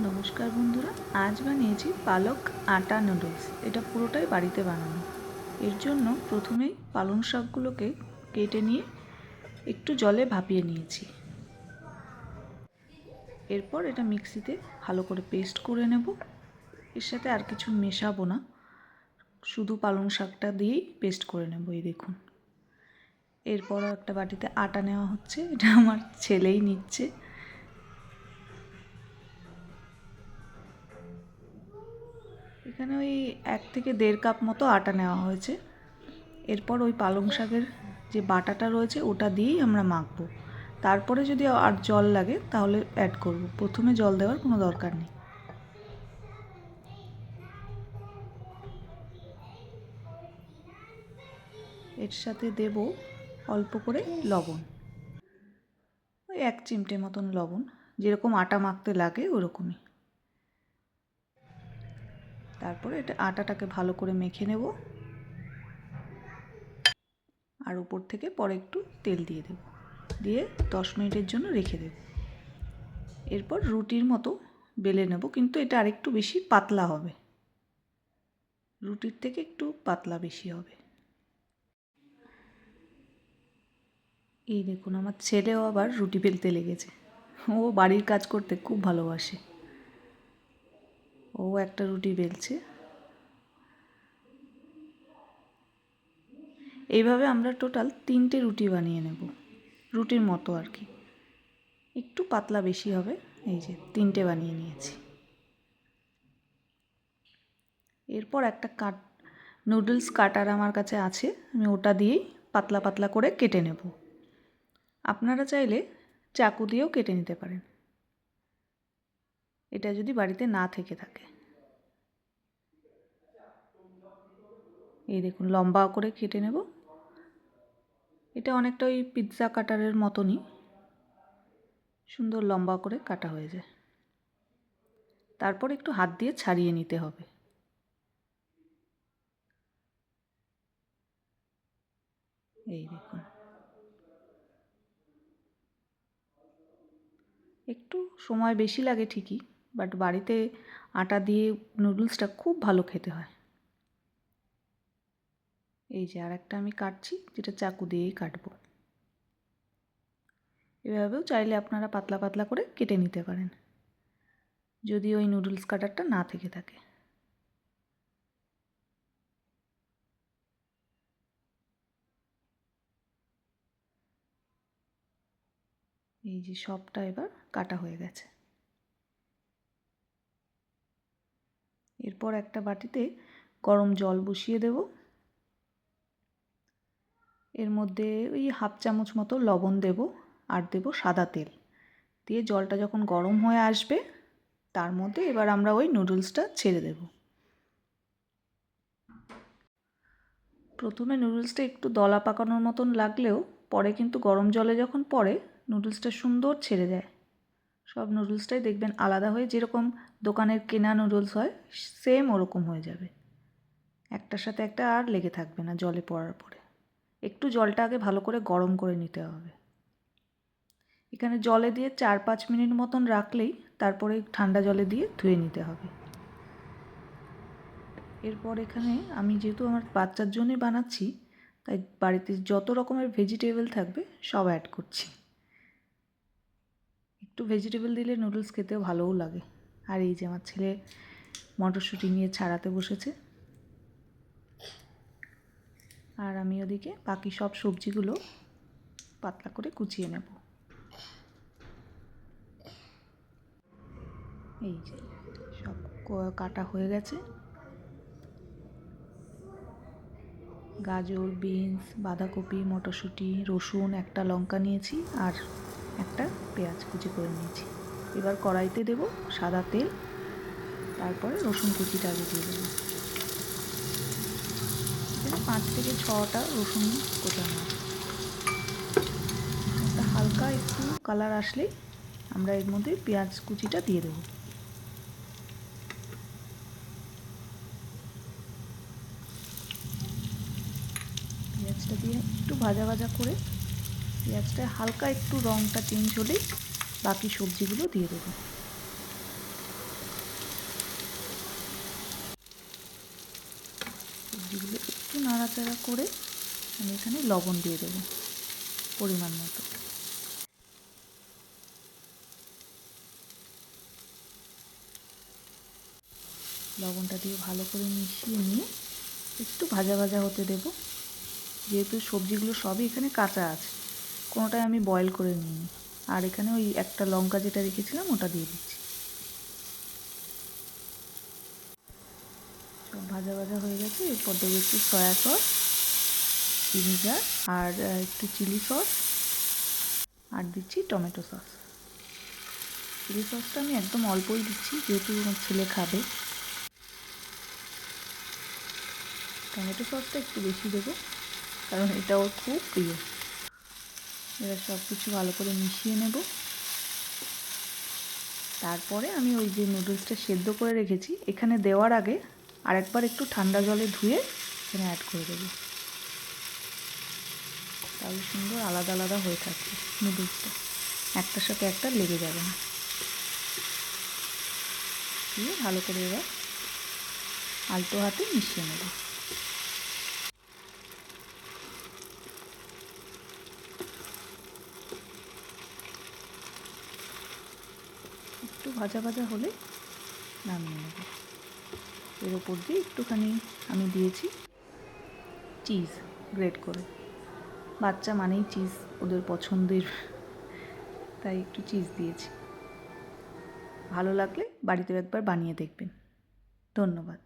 নমস্কার বন্ধুরা, আজ বানিয়েছি পালক আটা নুডলস। এটা পুরোটাই বাড়িতে বানানো। এর জন্য প্রথমেই পালং শাকগুলোকে কেটে নিয়ে একটু জলে ভাপিয়ে নিয়েছি। এরপর এটা মিক্সিতে ভালো করে পেস্ট করে নেব। এর সাথে আর কিছু মেশাবো না, শুধু পালং শাকটা দিয়েই পেস্ট করে নেব। এই দেখুন। এরপর একটা বাটিতে আটা নেওয়া হচ্ছে, এটা আমার ছেলেই নিচ্ছে। এখানে ওই 1 থেকে 1.5 কাপ মতো আটা নেওয়া হয়েছে। এরপর ওই পালং শাকের যে বাটাটা রয়েছে ওটা দিয়েই আমরা মাখবো। তারপরে যদি আর জল লাগে তাহলে অ্যাড করব, প্রথমে জল দেওয়ার কোনো দরকার নেই। এর সাথে দেব অল্প করে লবণ, ওই 1 চিমটে মতন লবণ, যেরকম আটা মাখতে লাগে ওরকমই। তারপরে এটা আটাটাকে ভালো করে মেখে নেব, আর উপর থেকে পরে একটু তেল দিয়ে দেব, দিয়ে 10 মিনিটের জন্য রেখে দেব। এরপর রুটির মতো বেলে নেব, কিন্তু এটা আরেকটু বেশি পাতলা হবে, রুটির থেকে একটু পাতলা বেশি হবে। এই দেখুন, আমার ছেলেও আবার রুটি বেলতে লেগেছে। ও বাড়ির কাজ করতে খুব ভালোবাসে। ও একটা রুটি বেলছে। এইভাবে আমরা টোটাল 3টে রুটি বানিয়ে নেব, রুটির মতো আর কি, একটু পাতলা বেশি হবে। এই যে 3টে বানিয়ে নিয়েছি। এরপর একটা নুডলস কাটার আমার কাছে আছে, আমি ওটা দিয়েই পাতলা পাতলা করে কেটে নেব। আপনারা চাইলে চাকু দিয়েও কেটে নিতে পারেন, এটা যদি বাড়িতে না থেকে থাকে। এই দেখুন, লম্বা করে কেটে নেব। এটা অনেকটা ওই পিৎজা কাটারের মতনই, সুন্দর লম্বা করে কাটা হয়ে যায়। তারপর একটু হাত দিয়ে ছাড়িয়ে নিতে হবে। এই দেখুন, একটু সময় বেশি লাগে ঠিকই, বাট বাড়িতে আটা দিয়ে নুডলসটা খুব ভালো খেতে হয়। এই যে আরেকটা আমি কাটছি, যেটা চাকু দিয়েই কাটবো। এভাবেও চাইলে আপনারা পাতলা পাতলা করে কেটে নিতে পারেন, যদি ওই নুডলস কাটারটা না থেকে থাকে। এই যে সবটা এবার কাটা হয়ে গেছে। এরপর একটা বাটিতে গরম জল বসিয়ে দেব। এর মধ্যে ওই 1/2 চামচ মতো লবণ দেব, আর দেব সাদা তেল। দিয়ে জলটা যখন গরম হয়ে আসবে, তার মধ্যে এবার আমরা ওই নুডলসটা ছেড়ে দেব। প্রথমে নুডলসটা একটু দলা পাকানোর মতন লাগলেও পরে কিন্তু গরম জলে যখন পড়ে নুডলসটা সুন্দর ছেড়ে যায়। সব নুডলসটাই দেখবেন আলাদা হয়ে, যেরকম দোকানের কেনা নুডলস হয় সেম ওরকম হয়ে যাবে, একটার সাথে একটা আর লেগে থাকবে না জলে পড়ার পরে। একটু জলটা আগে ভালো করে গরম করে নিতে হবে। এখানে জলে দিয়ে 4-5 মিনিট মতন রাখলেই তারপরে ঠান্ডা জলে দিয়ে ধুয়ে নিতে হবে। এরপর এখানে আমি যেহেতু আমার বাচ্চার জন্যই বানাচ্ছি, তাই বাড়িতে যত রকমের ভেজিটেবল থাকবে সব অ্যাড করছি। একটু ভেজিটেবল দিলে নুডলস খেতেও ভালোও লাগে। আর এই যে আমার ছেলে মটরশুঁটি নিয়ে ছাড়াতে বসেছে, আর আমি ওদিকে বাকি সব সবজিগুলো পাতলা করে কুচিয়ে নেব। এই যে সব কাটা হয়ে গেছে। গাজর, বিনস, বাঁধাকপি, মটরশুঁটি, রসুন, একটা লঙ্কা নিয়েছি, আর একটা পেঁয়াজ কুচি করে নিয়েছি। এবার কড়াইতে দেব সাদা তেল, তারপরে রসুন কুচিটা আগে দিয়ে দেবো। এখানে 5 থেকে 6টা রসুন কোচানো আছে। একটা হালকা একটু কালার আসলেই আমরা এর মধ্যে পেঁয়াজ কুচিটা দিয়ে দেবো। পেঁয়াজটা দিয়ে একটু ভাজা ভাজা করে, পেঁয়াজটা হালকা একটু রঙটা চেঞ্জ হলেই বাকি সবজিগুলো দিয়ে দেবো। নাড়াচাড়া করে আমি এখানে লবণ দিয়ে দেবো পরিমাণ মতো। লবণটা দিয়ে ভালো করে মিশিয়ে নিয়ে একটু ভাজা ভাজা হতে দেব। যেহেতু সবজিগুলো সবই এখানে কাঁচা আছে, কোনোটাই আমি বয়েল করে নিইনি। আর এখানে ওই একটা লঙ্কা যেটা রেখেছিলাম ওটা দিয়ে দিচ্ছি। সব ভাজা ভাজা হয়ে গেছে। এরপর দেবো একটু সয়া সস, ভিনিগার আর একটু চিলি সস, আর দিচ্ছি টমেটো সস। চিলি সসটা আমি একদম অল্পই দিচ্ছি, যেহেতু আমার ছেলে খাবে। টমেটো সসটা একটু বেশি দেবো, কারণ এটা ওর খুব প্রিয়। এবার সব কিছু ভালো করে মিশিয়ে নেব। তারপরে আমি ওই যে নুডলসটা সেদ্ধ করে রেখেছি, এখানে দেওয়ার আগে আরেকবার একটু ঠান্ডা জলে ধুয়ে এখানে অ্যাড করে দেবো। তাহলে সুন্দর আলাদা আলাদা হয়ে থাকবে নুডলসটা, একটার সাথে একটা লেগে যাবে না। দিয়ে ভালো করে এবার আলতো হাতে মিশিয়ে নেব। একটু ভাজা ভাজা হলে নামিয়ে নেব। এর ওপর দিয়ে একটুখানি আমি দিয়েছি চিজ গ্রেট করে। বাচ্চা মানেই চিজ ওদের পছন্দের, তাই একটু চিজ দিয়েছি। ভালো লাগলে বাড়িতে একবার বানিয়ে দেখবেন। ধন্যবাদ।